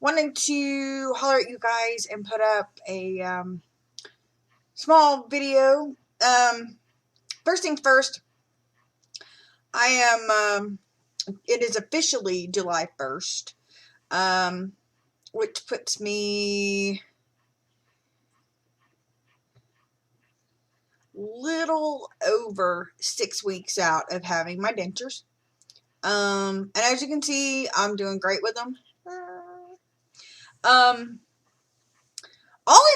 wanted to holler at you guys and put up a small video. First things first, it is officially July 1st, which puts me little over 6 weeks out of having my dentures. And as you can see, I'm doing great with them. All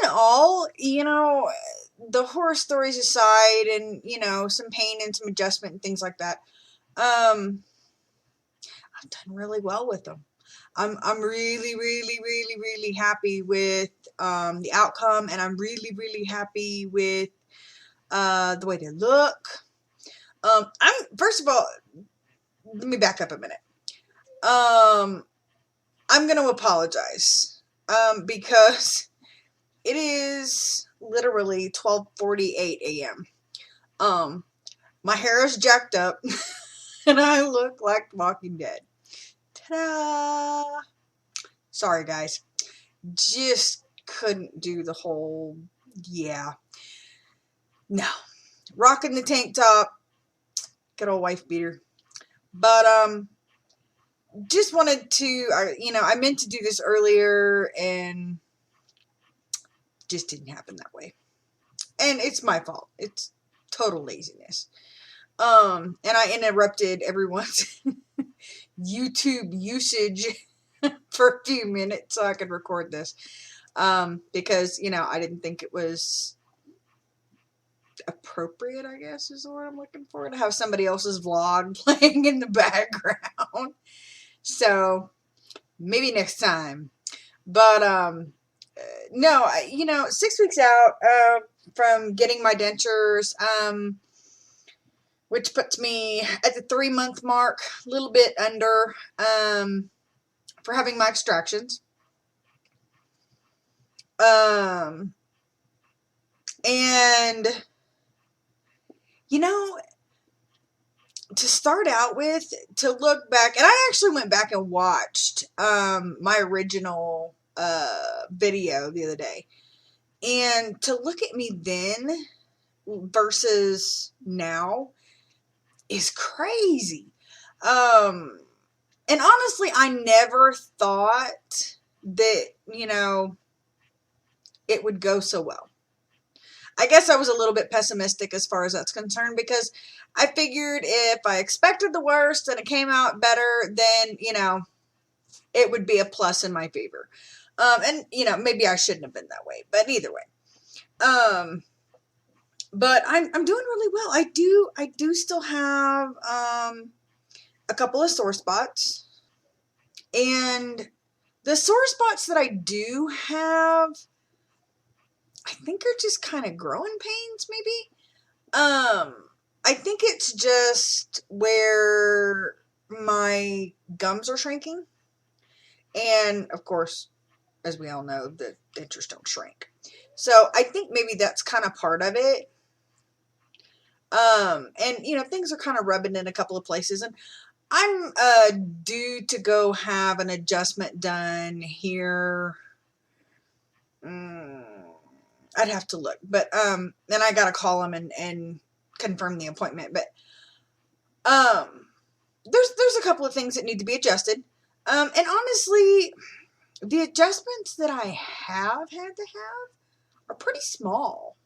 in all, the horror stories aside, and some pain and some adjustment and things like that, I've done really well with them. I'm really happy with the outcome, and I'm really happy with the way they look. First of all, let me back up a minute. I'm gonna apologize because it is literally 12:48 a.m. My hair is jacked up and I look like Walking Dead. Ta-da! Sorry guys, just couldn't do the whole, no, rocking the tank top, good old wife beater. But just wanted to, I meant to do this earlier and just didn't happen that way. And it's my fault. It's total laziness. And I interrupted everyone's YouTube usage for a few minutes so I could record this. Because, I didn't think it was appropriate, I guess is the word I'm looking for, to have somebody else's vlog playing in the background. So maybe next time. But no, 6 weeks out from getting my dentures, which puts me at the 3-month mark, a little bit under, for having my extractions. And to start out with, to look back, and I actually went back and watched my original video the other day, and to look at me then versus now is crazy. And honestly, I never thought that it would go so well. I guess I was a little bit pessimistic as far as that's concerned, because I figured if I expected the worst and it came out better, then, it would be a plus in my favor. And, maybe I shouldn't have been that way, but either way. But I'm doing really well. I do still have, a couple of sore spots, and the sore spots that I do have, I think are just kind of growing pains, maybe. I think it's just where my gums are shrinking. And of course, as we all know, the dentures don't shrink. So I think maybe that's kind of part of it. And things are kind of rubbing in a couple of places, and I'm due to go have an adjustment done here. I'd have to look, but then I gotta call them and confirm the appointment. But there's a couple of things that need to be adjusted. And honestly, the adjustments that I have had to have are pretty small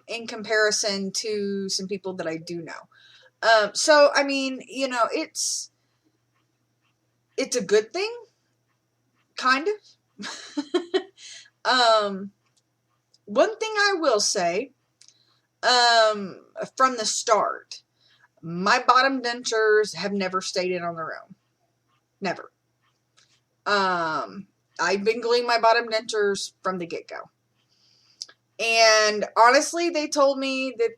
in comparison to some people that I do know. So I mean, it's a good thing, kind of. One thing I will say, from the start, my bottom dentures have never stayed in on their own. Never. I've been gluing my bottom dentures from the get-go. And honestly, they told me that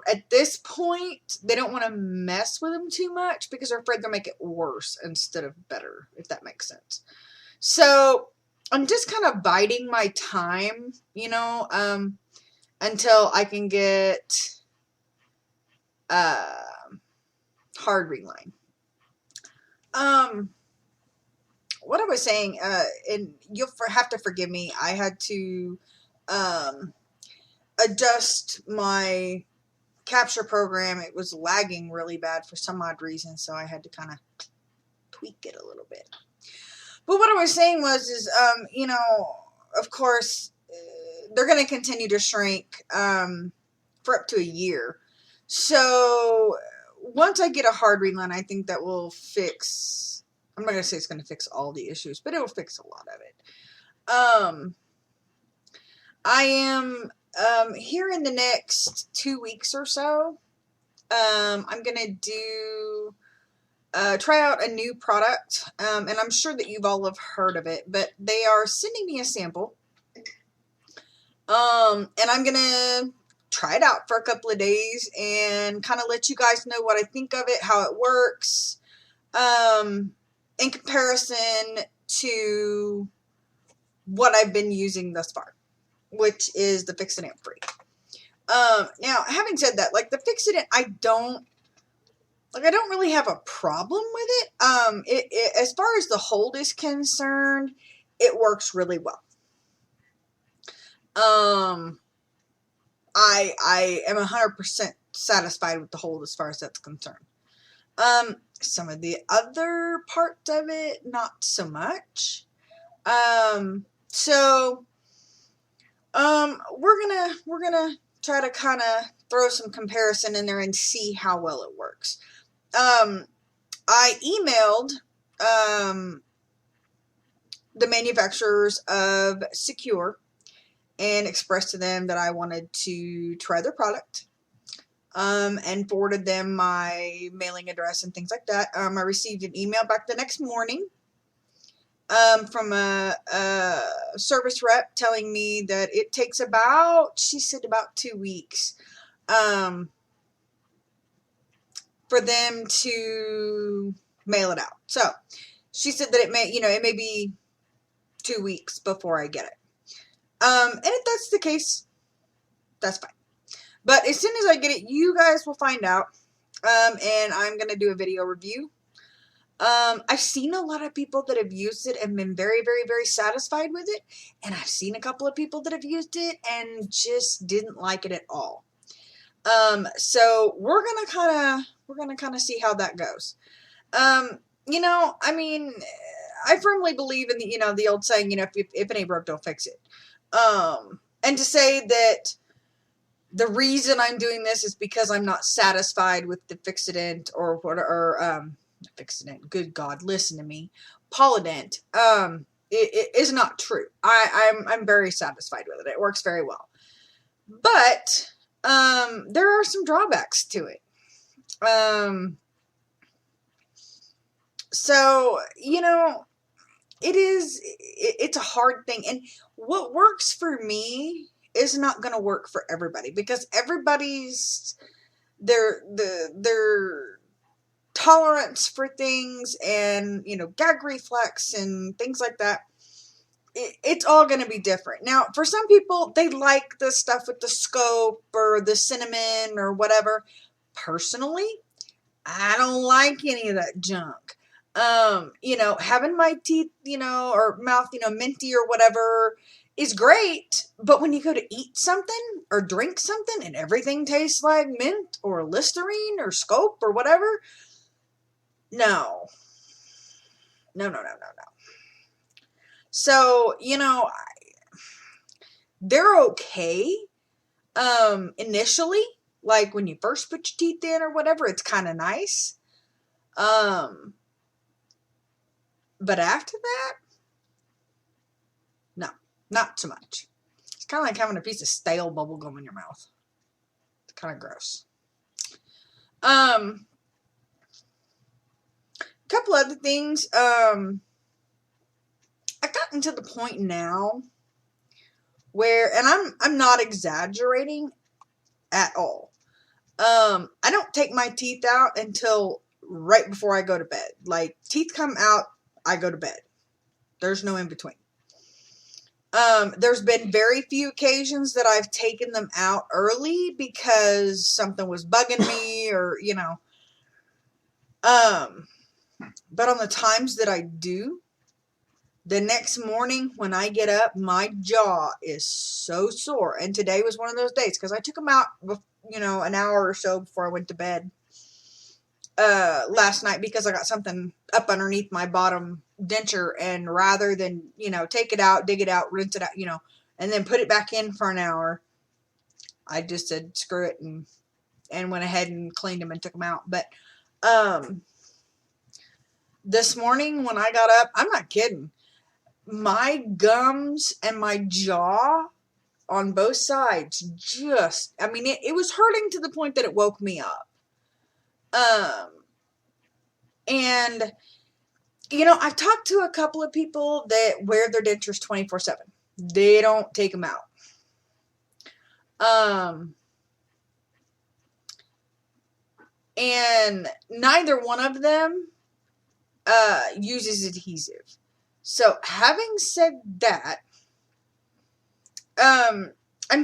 at this point, they don't want to mess with them too much because they're afraid they'll make it worse instead of better, if that makes sense. So I'm just kind of biding my time, until I can get hard reline. what I was saying, and you'll have to forgive me. I had to um, adjust my capture program. It was lagging really bad for some odd reason, so I had to kind of tweak it a little bit. But what I was saying is, of course, they're going to continue to shrink for up to a year. So once I get a hard reline, I think that will fix. I'm not going to say it's going to fix all the issues, but it will fix a lot of it. I am here in the next 2 weeks or so. I'm going to do try out a new product, and I'm sure that you've all have heard of it, but they are sending me a sample, and I'm gonna try it out for a couple of days and kind of let you guys know what I think of it, how it works, in comparison to what I've been using thus far, which is the Fix-It-Ant Free. Now, having said that, like the Fix-It-Ant, I don't really have a problem with it. As far as the hold is concerned, it works really well. I am 100% satisfied with the hold as far as that's concerned. Some of the other parts of it, not so much. So we're gonna try to kind of throw some comparison in there and see how well it works. I emailed the manufacturers of Secure and expressed to them that I wanted to try their product, and forwarded them my mailing address and things like that. I received an email back the next morning from a service rep telling me that it takes she said about 2 weeks for them to mail it out. So she said that it may be 2 weeks before I get it. And if that's the case, that's fine. But as soon as I get it, you guys will find out. And I'm going to do a video review. I've seen a lot of people that have used it and been very, very, very satisfied with it. And I've seen a couple of people that have used it and just didn't like it at all. So we're going to kind of see how that goes. I firmly believe in the old saying, if it ain't broke, don't fix it. And to say that the reason I'm doing this is because I'm not satisfied with the Fix-It-Ant Fix-It-Ant, good God, listen to me, Polident, it is not true. I'm very satisfied with it. It works very well. But, there are some drawbacks to it. So, it's a hard thing. And what works for me is not going to work for everybody, because everybody's, their tolerance for things and, gag reflex and things like that, it's all going to be different. Now, for some people, they like the stuff with the scope or the cinnamon or whatever. Personally, I don't like any of that junk. Having my teeth, or mouth, minty or whatever is great, but when you go to eat something or drink something and everything tastes like mint or Listerine or scope or whatever, no. So, they're okay, initially, like when you first put your teeth in or whatever, it's kind of nice. But after that, no, not so much. It's kind of like having a piece of stale bubble gum in your mouth. It's kind of gross. Couple other things. I've gotten to the point now where, and I'm not exaggerating at all. I don't take my teeth out until right before I go to bed. Like, teeth come out, I go to bed. There's no in between. There's been very few occasions that I've taken them out early because something was bugging me or, but on the times that I do, The next morning when I get up, my jaw is so sore. And today was one of those days because I took them out, an hour or so before I went to bed last night because I got something up underneath my bottom denture. And rather than, take it out, dig it out, rinse it out, and then put it back in for an hour, I just said screw it and went ahead and cleaned them and took them out. But this morning when I got up, I'm not kidding. My gums and my jaw on both sides it was hurting to the point that it woke me up. And I've talked to a couple of people that wear their dentures 24/7. They don't take them out. And neither one of them uses adhesive. So having said that, I'm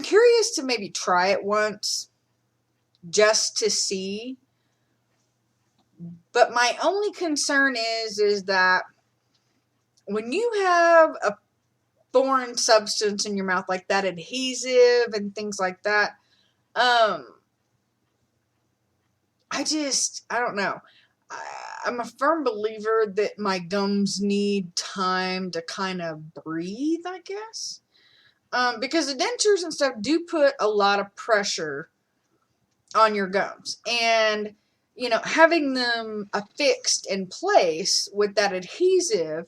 curious to maybe try it once just to see. But my only concern is that when you have a foreign substance in your mouth like that, adhesive and things like that, I don't know. I'm a firm believer that my gums need time to kind of breathe, I guess. Because the dentures and stuff do put a lot of pressure on your gums. And, having them affixed in place with that adhesive,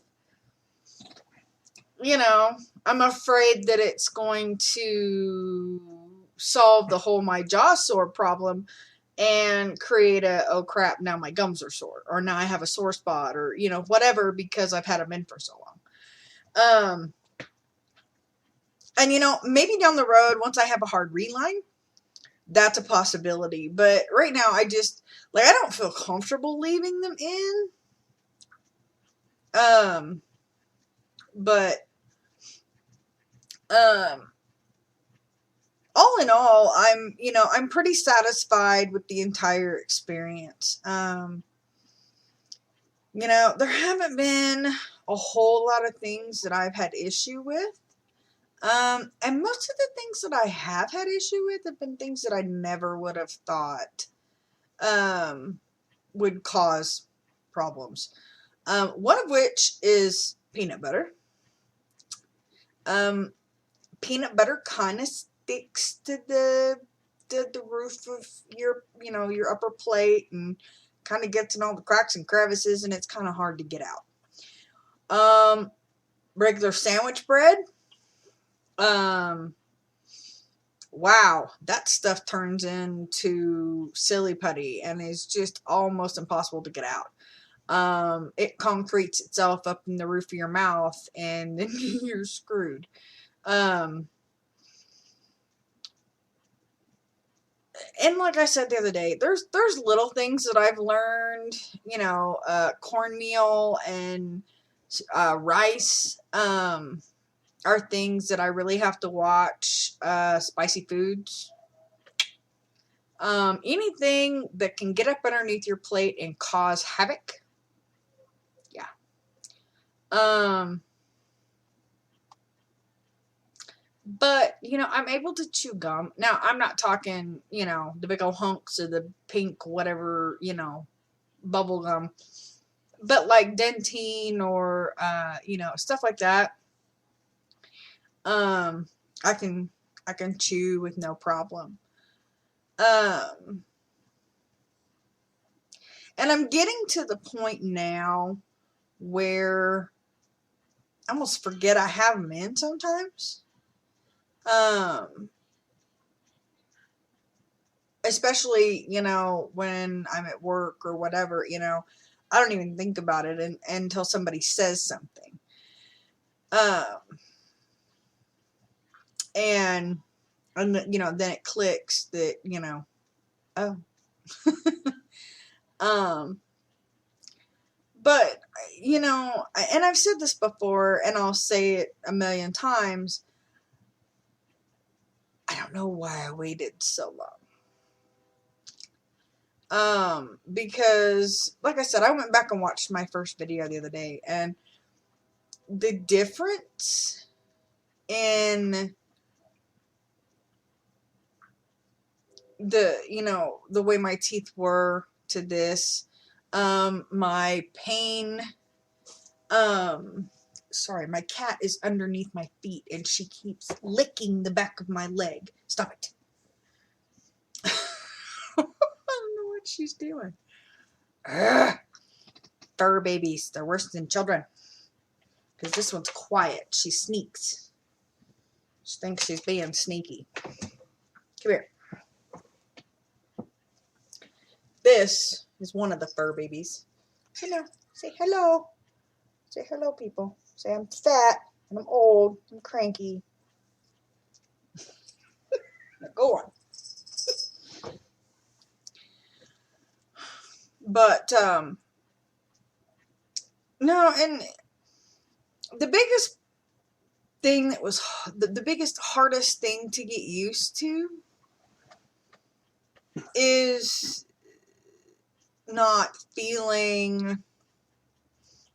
I'm afraid that it's going to solve the whole my jaw sore problem and create oh crap, now my gums are sore, or now I have a sore spot, or, whatever, because I've had them in for so long. And, maybe down the road, once I have a hard reline, that's a possibility. But right now, I don't feel comfortable leaving them in. But, all in all, I'm pretty satisfied with the entire experience. There haven't been a whole lot of things that I've had issue with. And most of the things that I have had issue with have been things that I never would have thought, would cause problems. One of which is peanut butter. Peanut butter kind of sticks to the roof of your upper plate and kind of gets in all the cracks and crevices, and it's kind of hard to get out. Regular sandwich bread. Wow, that stuff turns into silly putty and is just almost impossible to get out. It concretes itself up in the roof of your mouth, and then you're screwed. And like I said the other day, there's little things that I've learned, cornmeal and rice are things that I really have to watch. Spicy foods. Anything that can get up underneath your plate and cause havoc. Yeah. But, I'm able to chew gum. Now, I'm not talking, the big old hunks of the pink, whatever, bubble gum. But like dentine or, stuff like that. I can chew with no problem. And I'm getting to the point now where I almost forget I have them in sometimes. Especially, when I'm at work or whatever, I don't even think about it until somebody says something. And then it clicks that, oh. But, and I've said this before, and I'll say it a million times, I don't know why I waited so long. Because, like I said, I went back and watched my first video the other day, and the difference in the way my teeth were to this, my pain, sorry, my cat is underneath my feet and she keeps licking the back of my leg. Stop it. I don't know what she's doing. Ugh. Fur babies, they're worse than children. Because this one's quiet. She sneaks. She thinks she's being sneaky. Come here. This is one of the fur babies. Hello. Say hello. Say hello, people. Say I'm fat and I'm old. I'm cranky. Now go on. But, no, and the biggest thing that was the biggest hardest thing to get used to is not feeling,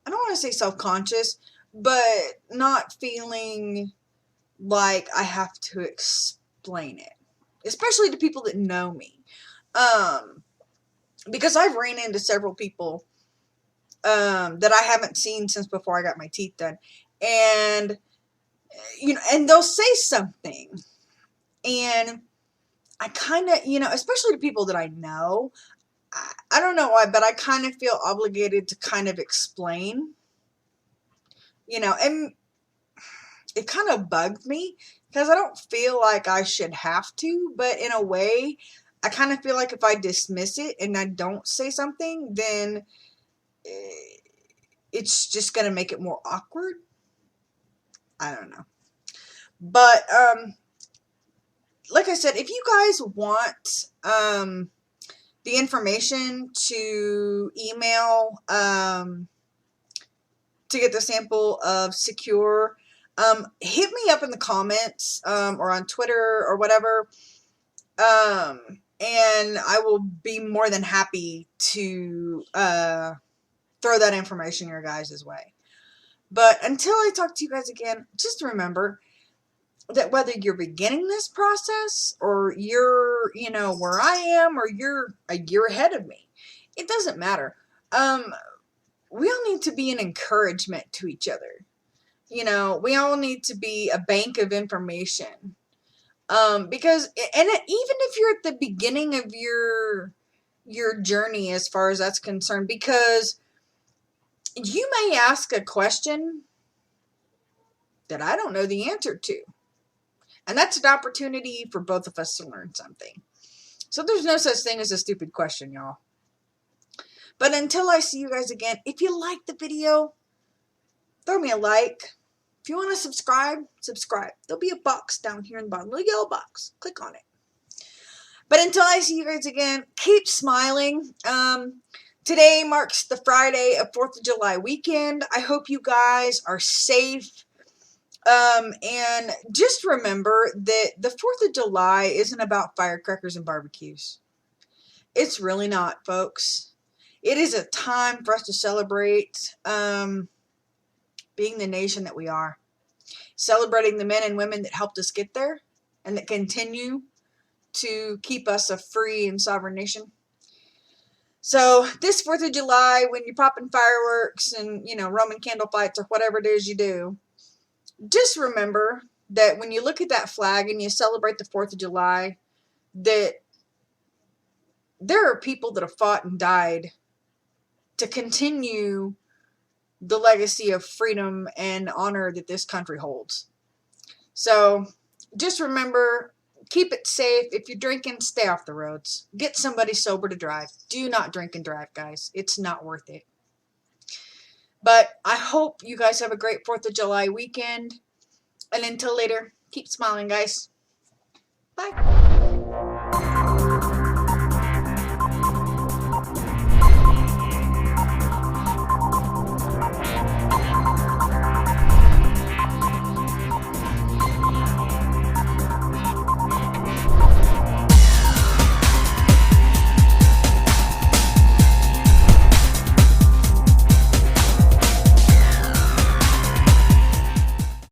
I don't want to say self-conscious, but not feeling like I have to explain it, especially to people that know me. Because I've ran into several people that I haven't seen since before I got my teeth done, and and they'll say something, and I kind of, especially to people that I know, I don't know why, but I kind of feel obligated to kind of explain, and it kind of bugged me because I don't feel like I should have to, but in a way, I kind of feel like if I dismiss it and I don't say something, then it's just going to make it more awkward. I don't know. But, like I said, if you guys want, the information to email, to get the sample of Secure, hit me up in the comments, or on Twitter or whatever, and I will be more than happy to, throw that information your guys' way. But until I talk to you guys again, just remember that whether you're beginning this process or you're, where I am, or you're a year ahead of me, it doesn't matter. We all need to be an encouragement to each other. We all need to be a bank of information. Because, even if you're at the beginning of your journey as far as that's concerned, because you may ask a question that I don't know the answer to. And that's an opportunity for both of us to learn something. So there's no such thing as a stupid question, y'all. But until I see you guys again, if you like the video, throw me a like. If you want to subscribe, subscribe. There'll be a box down here in the bottom, a little yellow box. Click on it. But until I see you guys again, keep smiling. Today marks the Friday of 4th of July weekend. I hope you guys are safe. And just remember that the 4th of July isn't about firecrackers and barbecues. It's really not, folks. It is a time for us to celebrate, being the nation that we are. Celebrating the men and women that helped us get there and that continue to keep us a free and sovereign nation. So this 4th of July, when you're popping fireworks and, Roman candle fights or whatever it is you do, just remember that when you look at that flag and you celebrate the 4th of July, that there are people that have fought and died to continue the legacy of freedom and honor that this country holds. So just remember, keep it safe. If you're drinking, stay off the roads. Get somebody sober to drive. Do not drink and drive, guys. It's not worth it. But I hope you guys have a great 4th of July weekend. And until later, keep smiling, guys. Bye.